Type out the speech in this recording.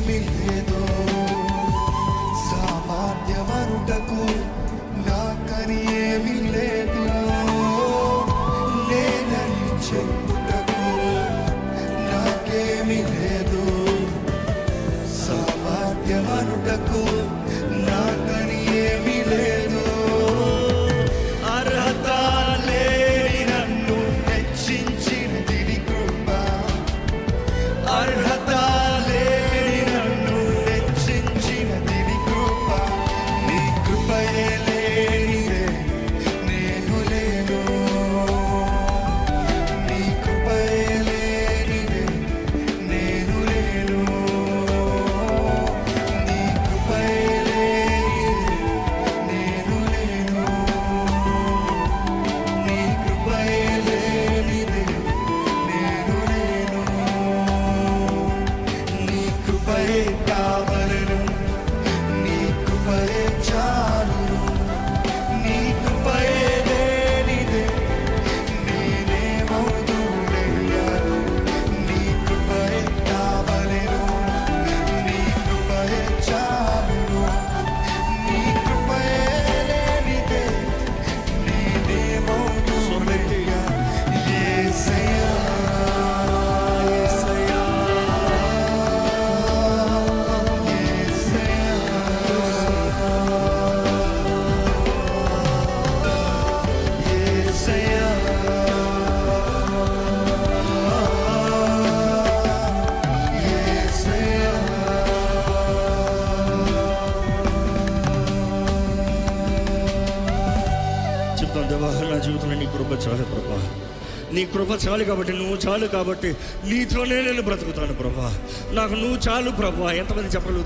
నాకేమీ లేదు, సామాన్యమనుటకు నాకని ఏమీ లేదు, నేనని చెప్పుటకు నాకేమీ లేదు, సామాన్యమనుటకు నాకని ఏమీ లేదు. అర్హత లేని నన్ను హెచ్చించినది నీ కృప, అర్హత లేని నన్ను హెచ్చించినది నీ కృప, నీ కృపయే లేనిదే నేను లేను, నీ కృపయే లేనిదే నేను లేను, నీ కృపయే లేనిదే నేను లేను, నీ కృపయే లేనిదే నేను లేను, నీ కృపయే కావలెను, నీ కృపయే చాలును, నీ కృపయే లేనిదే నేనేమవుదునయ్యా, నీ కృపయే కావలెను, నీ కృపయే చాలును, నీ కృపయే లేనిదే నేనేమవుదునయ్యా. యేసయ్యా, యేసయ్యా, యేసయ్యా, యేసయ్యా, చెప్తాను దేవా, నా జీవితంలో నీ కృప చాలు ప్రభా, నీ కృప చాలు కాబట్టి, నువ్వు చాలు కాబట్టి నీతోనే నేను బ్రతుకుతాను ప్రభా, నాకు నువ్వు చాలు ప్రభా. ఎంతమంది చెప్పలు